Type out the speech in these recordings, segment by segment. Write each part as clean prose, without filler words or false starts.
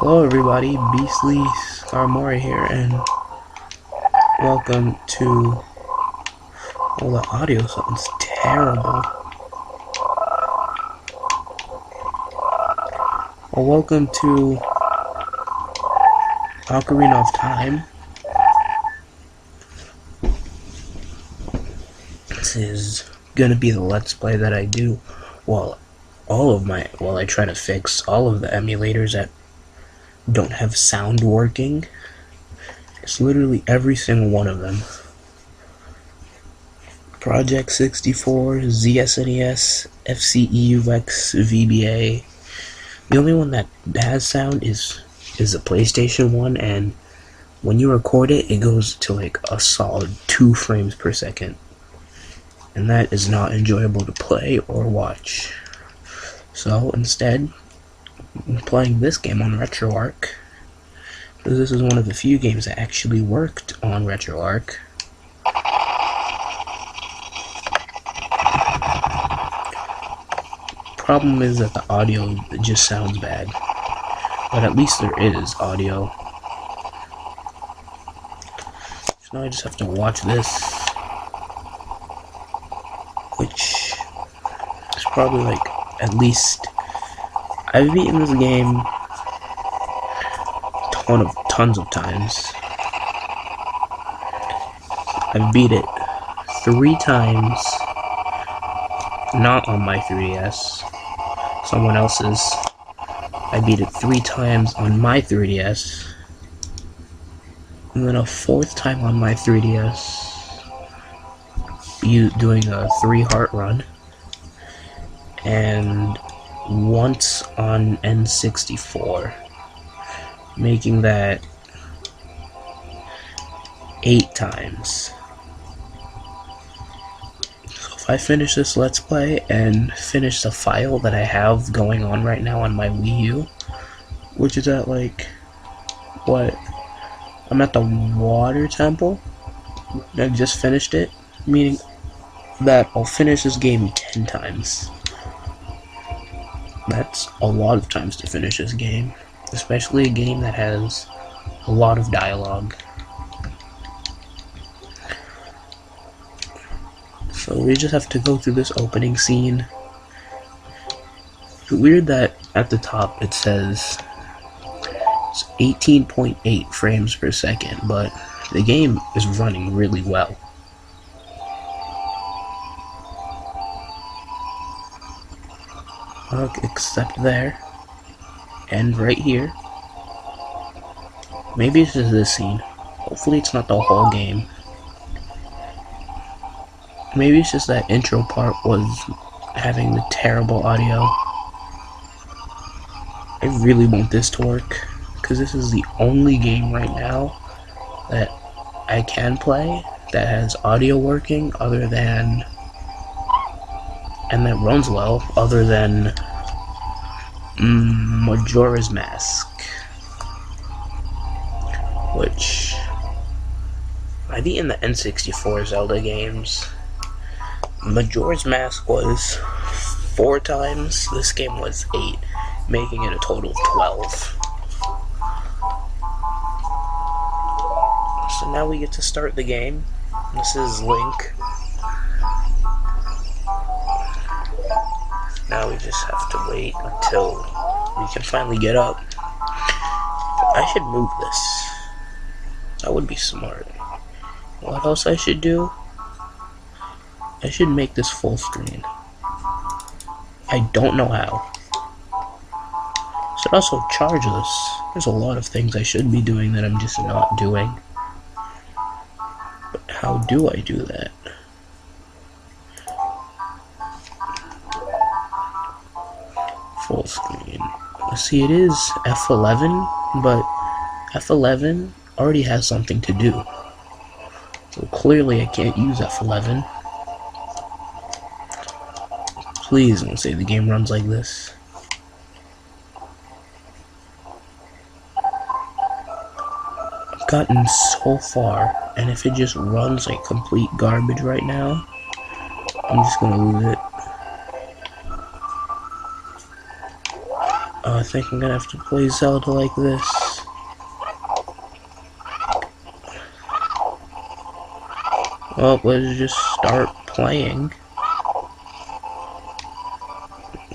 Hello everybody, Beastly Skarmory here, and welcome to... Oh, the audio sounds terrible. Well, welcome to Ocarina of Time. This is gonna be the Let's Play that I do while I try to fix all of the emulators that don't have sound working. It's literally every single one of them. Project 64, ZSNES, FCEUX, VBA. The only one that has sound is the PlayStation one, and when you record it, it goes to like a solid 2 frames per second. And that is not enjoyable to play or watch. So instead, I'm playing this game on RetroArch, because this is one of the few games that actually worked on RetroArch. Problem is that the audio just sounds bad, but at least there is audio. So now I just have to watch this, which is probably like at least... I've beaten this game tons of times. I've beat it 3 times, not on my 3DS, someone else's. I beat it 3 times on my 3DS, and then a 4th time on my 3DS, doing a 3 heart run, and once on N64, making that 8 times. So if I finish this Let's Play and finish the file that I have going on right now on my Wii U, which is at like, what? I'm at the water temple. I just finished it, meaning that I'll finish this game 10 times. That's a lot of times to finish this game, especially a game that has a lot of dialogue. So we just have to go through this opening scene. It's weird that at the top it says it's 18.8 frames per second, but the game is running really well. Except there, and right here. Maybe it's just this scene. Hopefully it's not the whole game. Maybe it's just that intro part was having the terrible audio. I really want this to work, because this is the only game right now that I can play that has audio working other than... and that runs well, other than Majora's Mask, which I've beaten the N64 Zelda games. Majora's Mask was 4 times, this game was 8, making it a total of 12. So now we get to start the game. This is Link. Now we just have to wait until we can finally get up. I should move this. That would be smart. What else I should do? I should make this full screen. I don't know how. Should also charge this. There's a lot of things I should be doing that I'm just not doing. But how do I do that? Full screen. See, it is F11, but F11 already has something to do. So clearly I can't use F11. Please don't say the game runs like this. I've gotten so far, and if it just runs like complete garbage right now, I'm just gonna lose it. think I'm gonna have to play Zelda like this. Well, let's just start playing.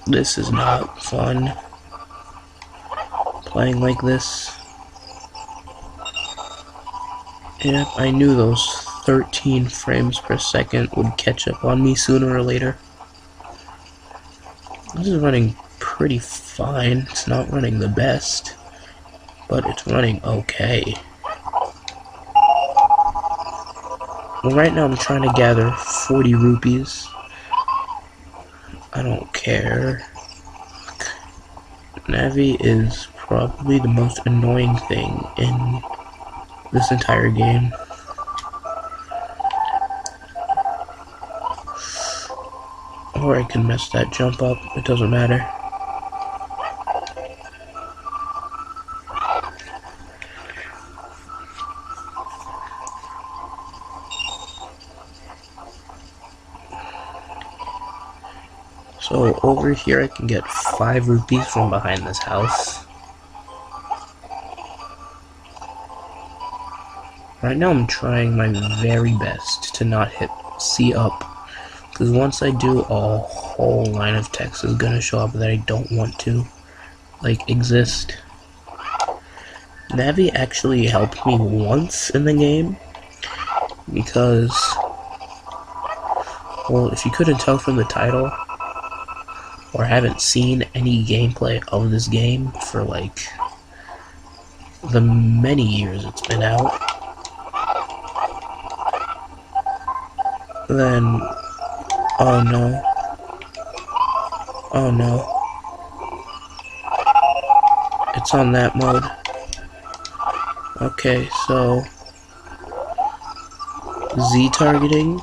This is not fun. Playing like this. Yep, I knew those 13 frames per second would catch up on me sooner or later. This is running pretty fine. It's not running the best, but it's running okay. Well, right now I'm trying to gather 40 rupees. I don't care. Navi is probably the most annoying thing in this entire game. Or I can mess that jump up, it doesn't matter. So over here I can get 5 rupees from behind this house. Right now I'm trying my very best to not hit C up, because once I do, a whole line of text is gonna show up that I don't want to, like, exist. Navi actually helped me once in the game, because, well, if you couldn't tell from the title, or haven't seen any gameplay of this game for, like, the many years it's been out, then, oh no, oh no, it's on that mode. Okay, so, Z targeting,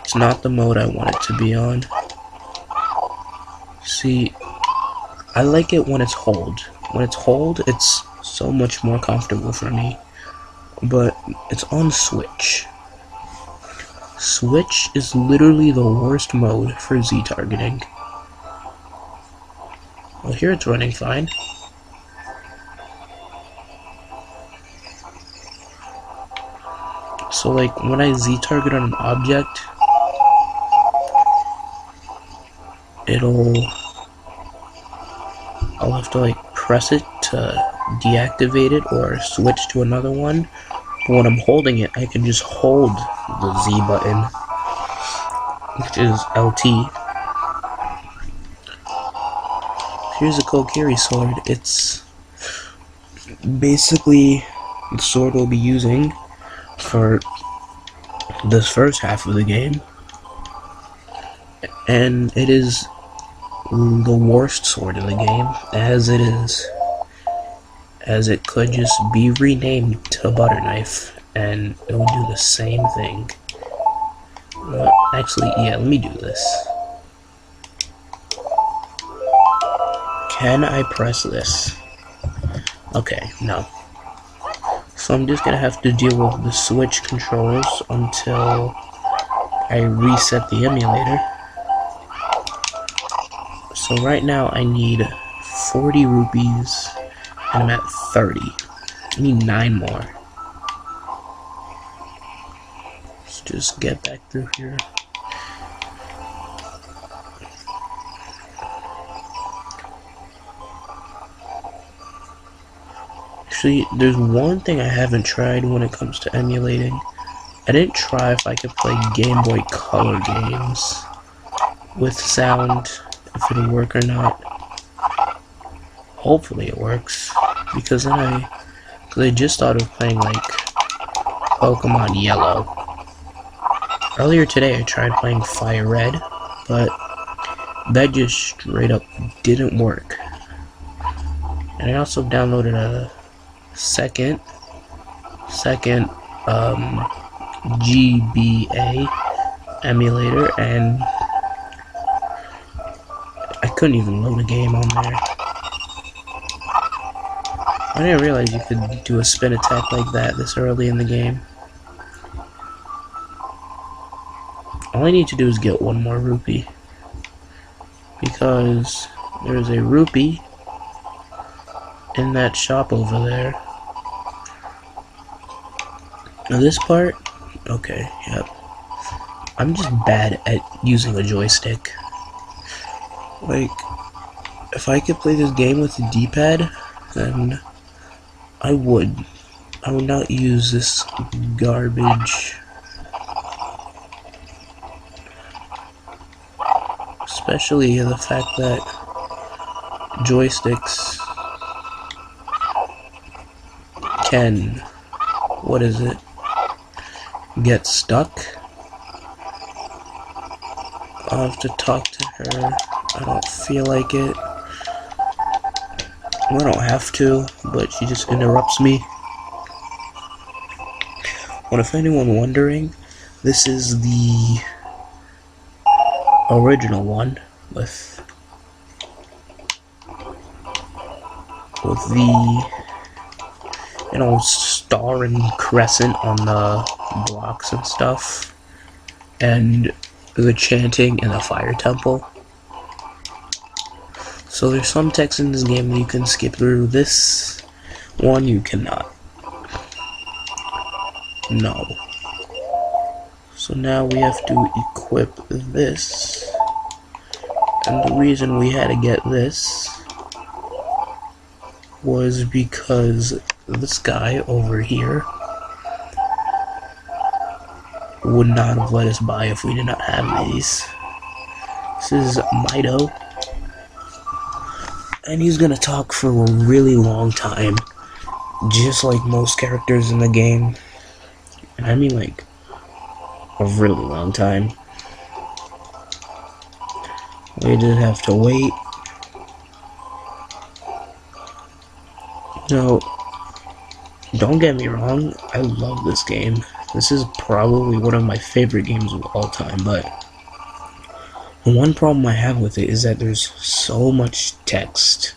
it's not the mode I want it to be on. See, I like it when it's hold. When it's hold, it's so much more comfortable for me, but it's on Switch. Switch is literally the worst mode for Z targeting. Well, here it's running fine. So, like, when I Z target on an object, I'll have to, like, press it to deactivate it or switch to another one. But when I'm holding it, I can just hold the Z button, which is LT. Here's a Kokiri sword. It's basically the sword we'll be using for this first half of the game. And it is the worst sword in the game, as it could just be renamed to Butter Knife, and it would do the same thing. Actually, yeah, let me do this. Can I press this? Okay, no. So I'm just gonna have to deal with the Switch controls until I reset the emulator. So right now I need 40 rupees, and I'm at 30. I need 9 more. Let's just get back through here. Actually, there's one thing I haven't tried when it comes to emulating. I didn't try if I could play Game Boy Color games with sound, if it'll work or not. Hopefully it works, because then I just thought of playing, like, Pokemon Yellow. Earlier today I tried playing Fire Red, but that just straight up didn't work. And I also downloaded a second GBA emulator, and I couldn't even load a game on there. I didn't realize you could do a spin attack like that this early in the game. All I need to do is get 1 more rupee, because There's a rupee in that shop over there. Now this part, okay, yep. I'm just bad at using a joystick. Like, if I could play this game with a D-pad, then I would. I would not use this garbage. Especially the fact that joysticks can, what is it, get stuck. I'll have to talk to her. I don't feel like it. I don't have to, but she just interrupts me. Well, if anyone wondering, this is the original one with the, you know, star and crescent on the blocks and stuff, and the chanting in the fire temple. So there's some text in this game that you can skip through. This one you cannot. No. So now we have to equip this. And the reason we had to get this was because this guy over here would not have let us buy if we did not have these. This is Mido. And he's gonna talk for a really long time, just like most characters in the game. And I mean like a really long time. We did have to wait. No, don't get me wrong, I love this game. This is probably one of my favorite games of all time, but the one problem I have with it is that there's so much text.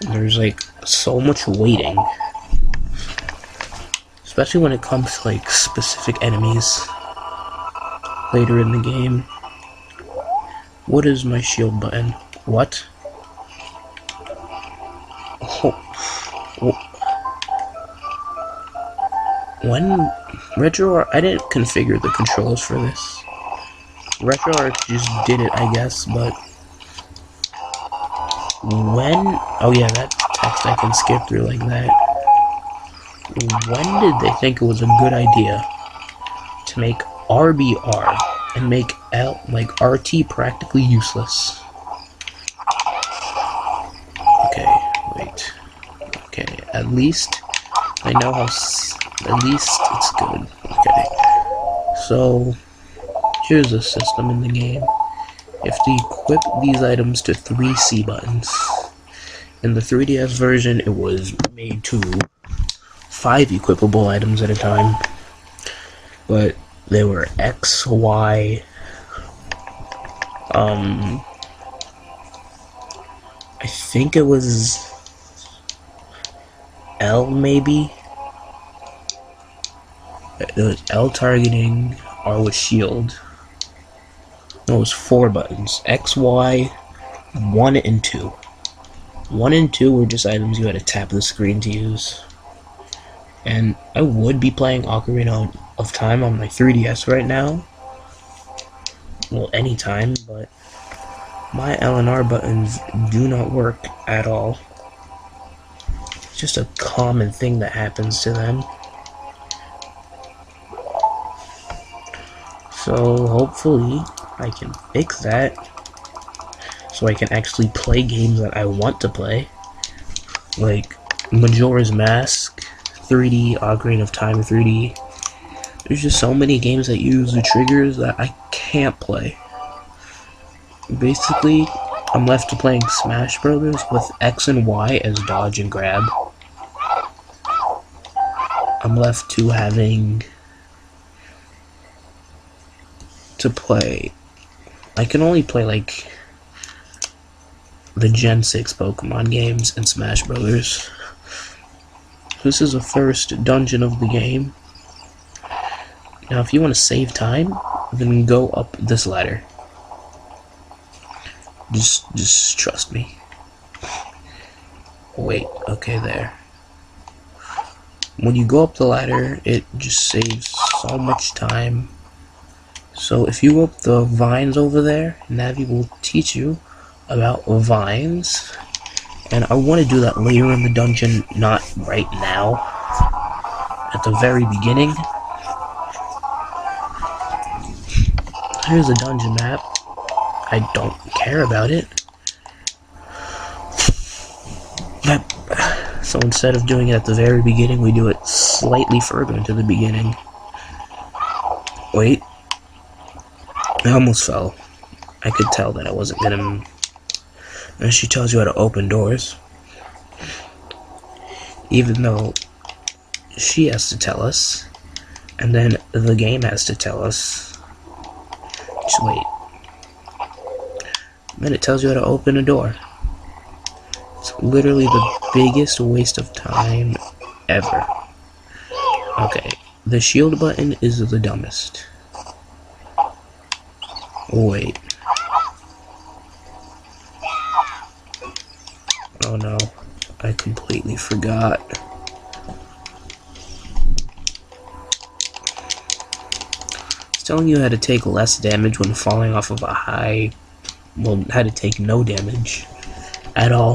There's like so much waiting. Especially when it comes to like specific enemies later in the game. What is my shield button? What? Oh. When RetroArch, I didn't configure the controls for this. RetroArch just did it, I guess, but when, oh yeah, that text I can skip through like that. When did they think it was a good idea to make RBR and make RT practically useless? Okay, wait. Okay, at least I know how, at least it's good. Okay, so here's the system in the game. You have to equip these items to 3 C buttons. In the 3DS version, it was made to 5 equipable items at a time. But they were X, Y, I think it was L maybe? It was L targeting, R was shield. No, it was 4 buttons. X, Y, 1 and 2. 1 and 2 were just items you had to tap the screen to use. And I would be playing Ocarina of Time on my 3DS right now. Well, anytime, but my L and R buttons do not work at all. It's just a common thing that happens to them. So hopefully I can fix that so I can actually play games that I want to play, like Majora's Mask 3D, Ocarina of Time 3D. There's just so many games that use the triggers that I can't play. Basically, I'm left to playing Smash Brothers with X and Y as dodge and grab. I'm left to having to play, I can only play like the Gen 6 Pokemon games and Smash Brothers. This is the first dungeon of the game. Now if you want to save time, then go up this ladder. Just trust me. Wait, okay, there. When you go up the ladder, it just saves so much time. So if you go up the vines over there, Navi will teach you about vines. And I want to do that later in the dungeon, not right now. At the very beginning. Here's a dungeon map. I don't care about it. So instead of doing it at the very beginning, we do it slightly further into the beginning. Wait. I almost fell. I could tell that I wasn't gonna... And she tells you how to open doors. Even though she has to tell us. And then the game has to tell us. Just wait. Then it tells you how to open a door. It's literally the biggest waste of time ever. Okay, the shield button is the dumbest. Wait. Oh no, I completely forgot. It's telling you how to take less damage when falling off of a high... Well, how to take no damage at all.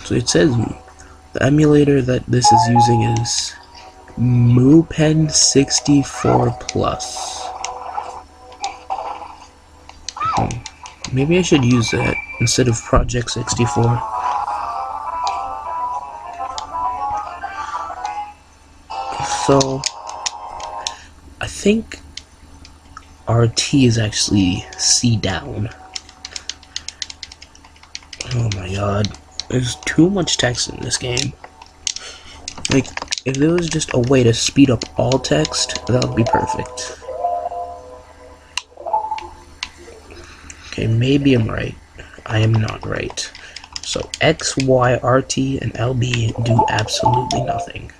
So it says the emulator that this is using is MooPen 64 Plus. Maybe I should use that instead of Project 64. So I think RT is actually C down. Oh my god. There's too much text in this game. Like, if there was just a way to speed up all text, that would be perfect. Okay, maybe I'm right. I am not right. So X, Y, RT, and LB do absolutely nothing.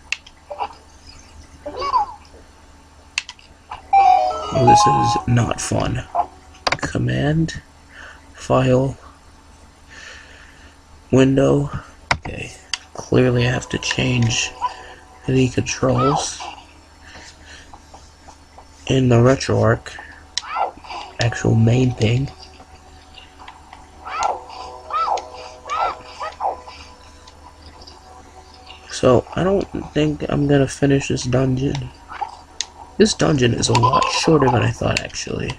Well, this is not fun. Command, file, window. Okay, clearly I have to change the controls. In the RetroArch, actual main thing. So, I don't think I'm gonna finish this dungeon. This dungeon is a lot shorter than I thought, actually.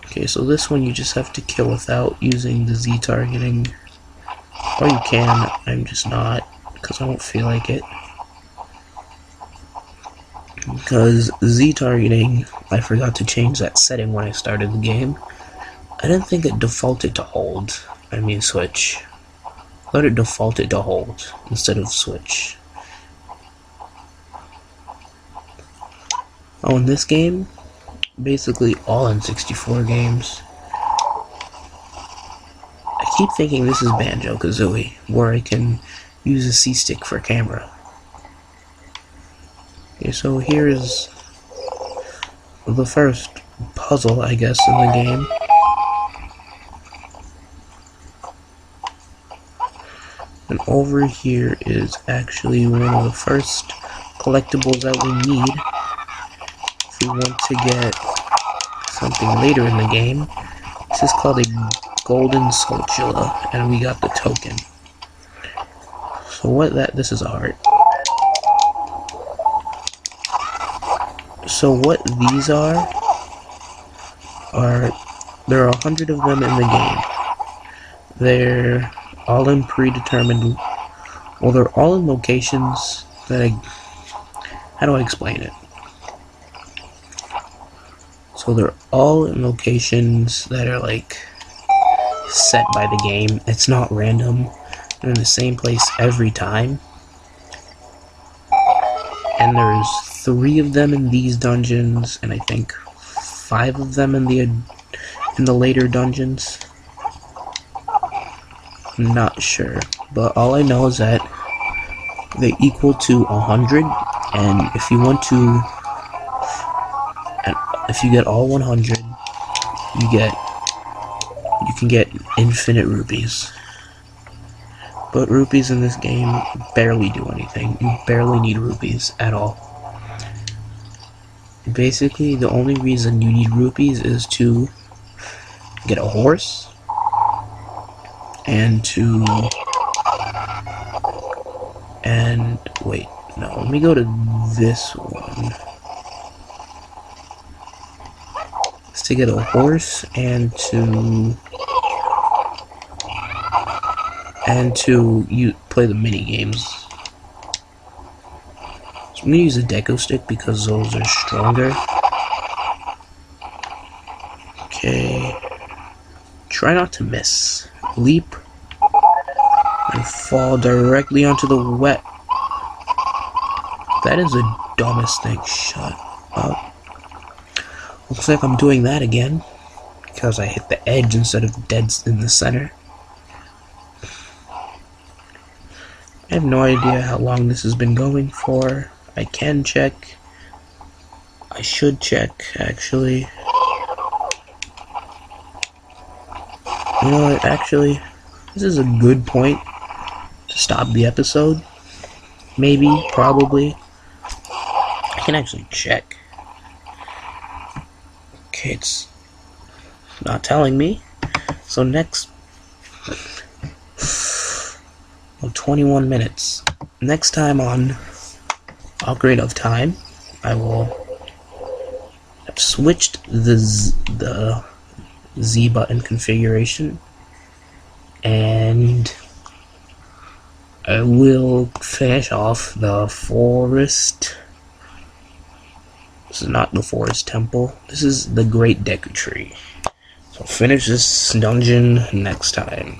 Okay, so this one you just have to kill without using the Z targeting. Or you can, I'm just not, because I don't feel like it. Because Z targeting, I forgot to change that setting when I started the game. I didn't think it defaulted to hold. I mean switch. I thought it defaulted to hold instead of switch. Oh, in this game, basically all N64 games, I keep thinking this is Banjo-Kazooie, where I can use a C-stick for camera. Okay, so here is the first puzzle, I guess, in the game. And over here is actually one of the first collectibles that we need if we want to get something later in the game. This is called a golden Skulltula, and we got the token. So this is a heart. So what these are there are 100 of them in the game. They're all in predetermined, well, they're all in locations that how do I explain it? So they're all in locations that are like set by the game. It's not random. They're in the same place every time. And there's 3 of them in these dungeons, and I think 5 of them in the later dungeons. Not sure, but all I know is that they equal to 100, And if you want to, if you get all 100, you can get infinite rupees. But rupees in this game barely do anything. You barely need rupees at all. Basically, the only reason you need rupees is to get a horse and wait, no, let me go to this one. It's to get a horse and to you play the mini games. So I'm gonna use a deco stick because those are stronger. Okay. Try not to miss. Leap and fall directly onto the wet. That is the dumbest thing. Shut up. Looks like I'm doing that again because I hit the edge instead of dead in the center. I have no idea how long this has been going for. I can check. I should check, actually. You know what, actually, this is a good point to stop the episode. Maybe, probably. I can actually check. Okay, it's not telling me. So next... 21 minutes. Next time on Ocarina of Time, I will have switched the Z button configuration, and I will finish off the forest. This is not the forest temple. This is the Great Deku Tree. So finish this dungeon next time.